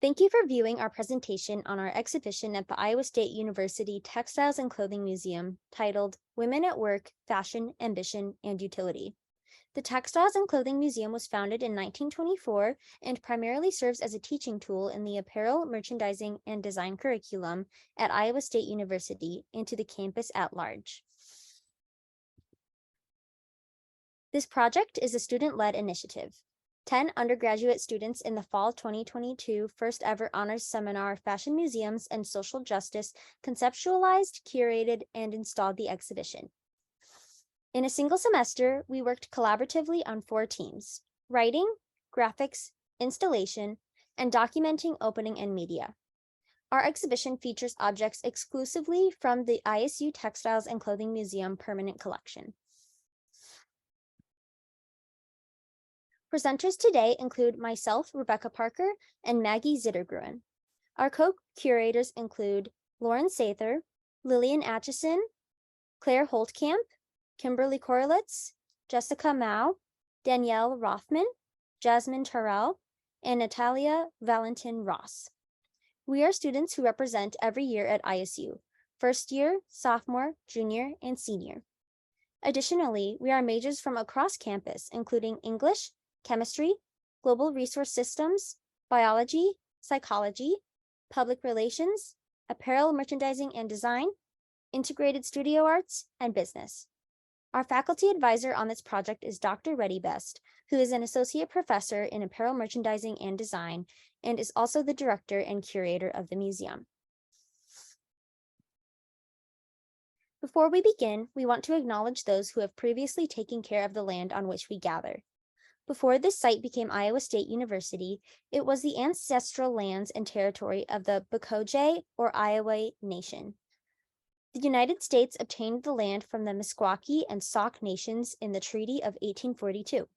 Thank you for viewing our presentation on our exhibition at the Iowa State University Textiles and Clothing Museum titled Women at Work, Fashion, Ambition, and Utility. The Textiles and Clothing Museum was founded in 1924 and primarily serves as a teaching tool in the apparel, merchandising, and design curriculum at Iowa State University and to the campus at large. This project is a student-led initiative. 10 undergraduate students in the fall 2022 first ever honors seminar Fashion Museums and Social Justice conceptualized, curated, and installed the exhibition. In a single semester, we worked collaboratively on 4 teams: writing, graphics, installation, and documenting opening and media. Our exhibition features objects exclusively from the ISU Textiles and Clothing Museum permanent collection. Presenters today include myself, Rebecca Parker, and Maggie Zittergruen. Our co-curators include Lauren Sather, Lillian Atchison, Claire Holtkamp, Kimberly Korelitz, Jessica Mao, Danielle Rothman, Jasmine Terrell, and Natalia Valentin Ross. We are students who represent every year at ISU, first year, sophomore, junior, and senior. Additionally, we are majors from across campus, including English, chemistry, global resource systems, biology, psychology, public relations, apparel, merchandising, and design, integrated studio arts, and business. Our faculty advisor on this project is Dr. Reddy Best, who is an associate professor in apparel merchandising and design, and is also the director and curator of the museum. Before we begin, we want to acknowledge those who have previously taken care of the land on which we gather. Before this site became Iowa State University, it was the ancestral lands and territory of the Bokojay or Iowa Nation. The United States obtained the land from the Meskwaki and Sauk nations in the Treaty of 1842.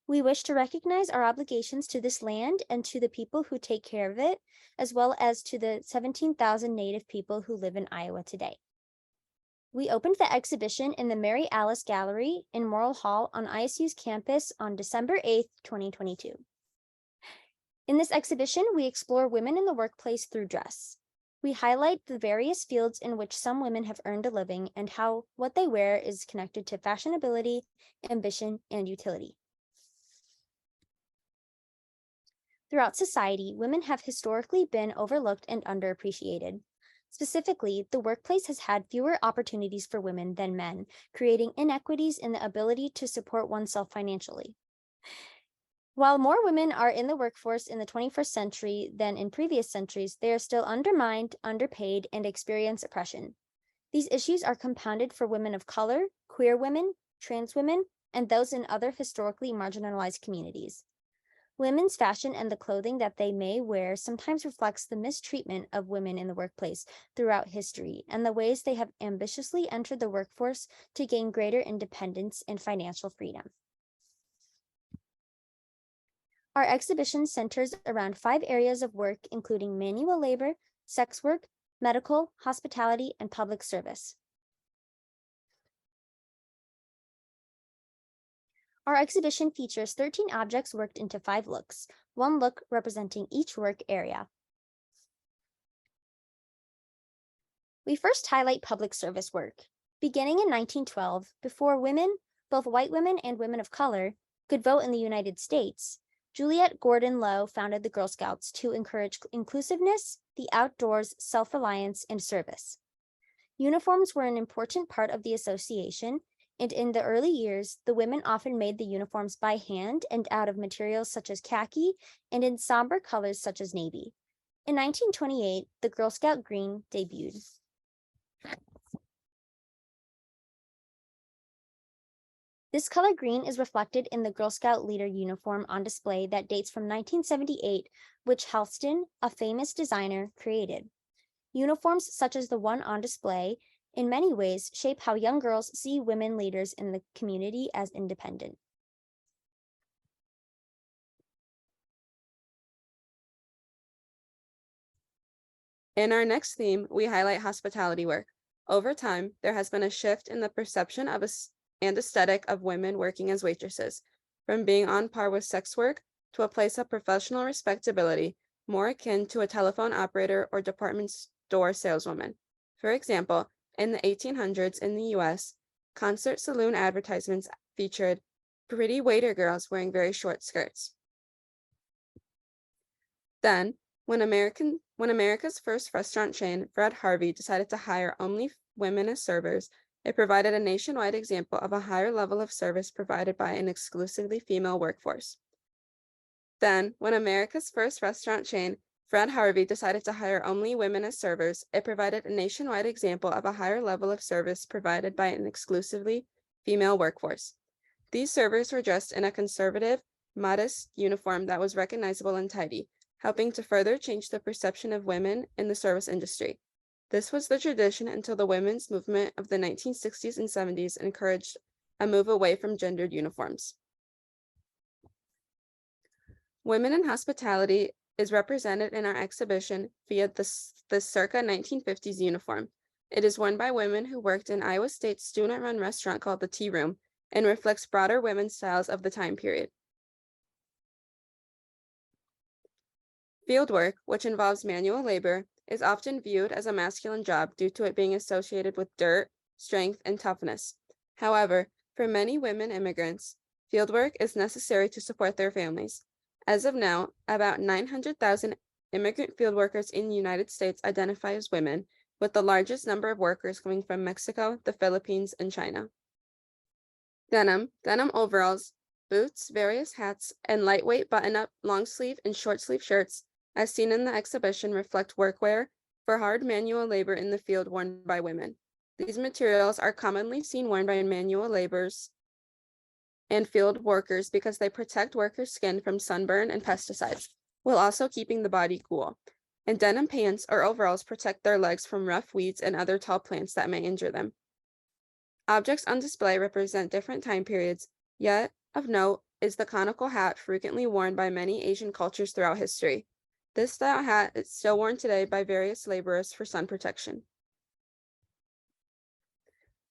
We wish to recognize our obligations to this land and to the people who take care of it, as well as to the 17,000 Native people who live in Iowa today. We opened the exhibition in the Mary Alice Gallery in Morrill Hall on ISU's campus on December 8th, 2022. In this exhibition, we explore women in the workplace through dress. We highlight the various fields in which some women have earned a living and how what they wear is connected to fashionability, ambition, and utility. Throughout society, women have historically been overlooked and underappreciated. Specifically, the workplace has had fewer opportunities for women than men, creating inequities in the ability to support oneself financially. While more women are in the workforce in the 21st century than in previous centuries, they are still undermined, underpaid, and experience oppression. These issues are compounded for women of color, queer women, trans women, and those in other historically marginalized communities. Women's fashion and the clothing that they may wear sometimes reflects the mistreatment of women in the workplace throughout history and the ways they have ambitiously entered the workforce to gain greater independence and financial freedom. Our exhibition centers around 5 areas of work, including manual labor, sex work, medical, hospitality, and public service. Our exhibition features 13 objects worked into 5 looks, 1 look representing each work area. We first highlight public service work. Beginning in 1912, before women, both white women and women of color, could vote in the United States, Juliette Gordon Low founded the Girl Scouts to encourage inclusiveness, the outdoors, self-reliance, and service. Uniforms were an important part of the association, and in the early years, the women often made the uniforms by hand and out of materials such as khaki and in somber colors such as navy. In 1928, the Girl Scout green debuted. This color green is reflected in the Girl Scout leader uniform on display that dates from 1978, which Halston, a famous designer, created. Uniforms such as the one on display in many ways shape how young girls see women leaders in the community as independent. In our next theme, we highlight hospitality work. Over time, there has been a shift in the perception of and aesthetic of women working as waitresses, from being on par with sex work to a place of professional respectability more akin to a telephone operator or department store saleswoman. For example, in the 1800s in the US, concert saloon advertisements featured pretty waiter girls wearing very short skirts. Then, when America's first restaurant chain, Fred Harvey, decided to hire only women as servers, it provided a nationwide example of a higher level of service provided by an exclusively female workforce. Then, when America's first restaurant chain, Fred Harvey, decided to hire only women as servers, it provided a nationwide example of a higher level of service provided by an exclusively female workforce. These servers were dressed in a conservative, modest uniform that was recognizable and tidy, helping to further change the perception of women in the service industry. This was the tradition until the women's movement of the 1960s and 70s encouraged a move away from gendered uniforms. Women in hospitality is represented in our exhibition via the circa 1950s uniform. It is worn by women who worked in Iowa State's student-run restaurant called the Tea Room and reflects broader women's styles of the time period. Fieldwork, which involves manual labor, is often viewed as a masculine job due to it being associated with dirt, strength, and toughness. However, for many women immigrants, fieldwork is necessary to support their families. As of now, about 900,000 immigrant field workers in the United States identify as women, with the largest number of workers coming from Mexico, the Philippines, and China. Denim overalls, boots, various hats, and lightweight button-up, long-sleeve, and short-sleeve shirts, as seen in the exhibition, reflect workwear for hard manual labor in the field worn by women. These materials are commonly seen worn by manual laborers and field workers because they protect workers' skin from sunburn and pesticides, while also keeping the body cool. And denim pants or overalls protect their legs from rough weeds and other tall plants that may injure them. Objects on display represent different time periods, yet of note is the conical hat frequently worn by many Asian cultures throughout history. This style hat is still worn today by various laborers for sun protection.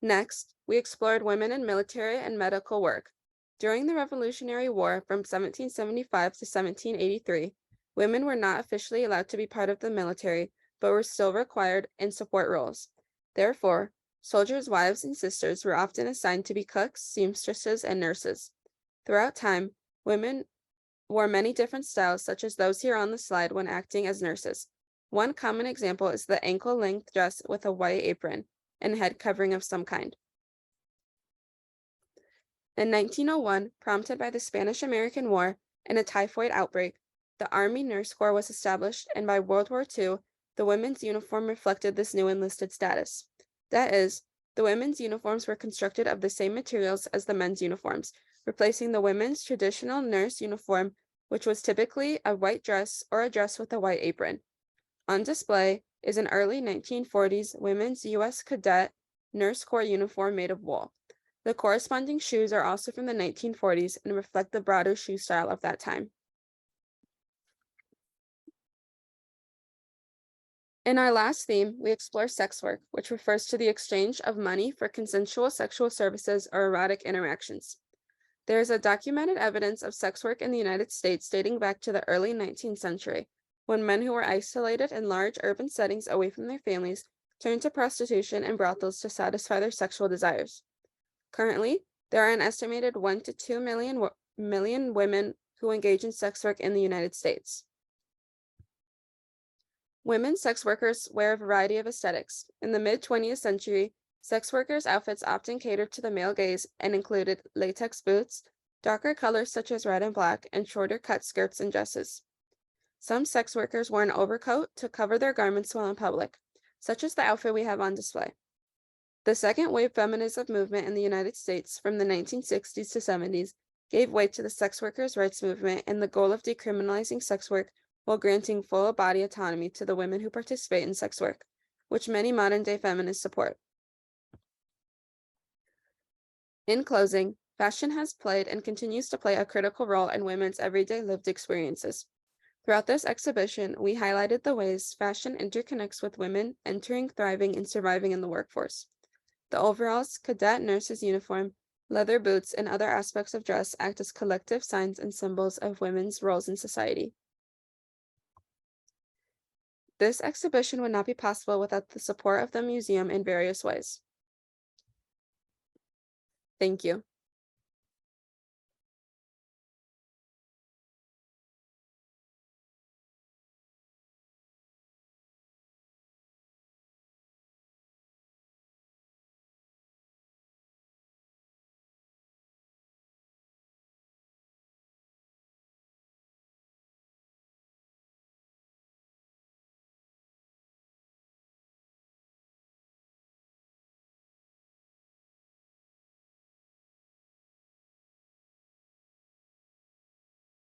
Next, we explored women in military and medical work. During the Revolutionary War from 1775 to 1783, women were not officially allowed to be part of the military, but were still required in support roles. Therefore, soldiers' wives and sisters were often assigned to be cooks, seamstresses, and nurses. Throughout time, women wore many different styles, such as those here on the slide when acting as nurses. One common example is the ankle-length dress with a white apron and head covering of some kind. In 1901, prompted by the Spanish-American War and a typhoid outbreak, the Army Nurse Corps was established, and by World War II, the women's uniform reflected this new enlisted status. That is, the women's uniforms were constructed of the same materials as the men's uniforms, replacing the women's traditional nurse uniform, which was typically a white dress or a dress with a white apron. On display is an early 1940s women's U.S. Cadet Nurse Corps uniform made of wool. The corresponding shoes are also from the 1940s and reflect the broader shoe style of that time. In our last theme, we explore sex work, which refers to the exchange of money for consensual sexual services or erotic interactions. There is a documented evidence of sex work in the United States dating back to the early 19th century, when men who were isolated in large urban settings away from their families turned to prostitution and brothels to satisfy their sexual desires. Currently, there are an estimated 1 to 2 million women who engage in sex work in the United States. Women sex workers wear a variety of aesthetics. In the mid-20th century, sex workers' outfits often catered to the male gaze and included latex boots, darker colors such as red and black, and shorter cut skirts and dresses. Some sex workers wore an overcoat to cover their garments while in public, such as the outfit we have on display. The second wave feminism movement in the United States from the 1960s to 70s gave way to the sex workers' rights movement and the goal of decriminalizing sex work while granting full body autonomy to the women who participate in sex work, which many modern-day feminists support. In closing, fashion has played and continues to play a critical role in women's everyday lived experiences. Throughout this exhibition, we highlighted the ways fashion interconnects with women entering, thriving, and surviving in the workforce. The overalls, cadet nurse's uniform, leather boots, and other aspects of dress act as collective signs and symbols of women's roles in society. This exhibition would not be possible without the support of the museum in various ways. Thank you.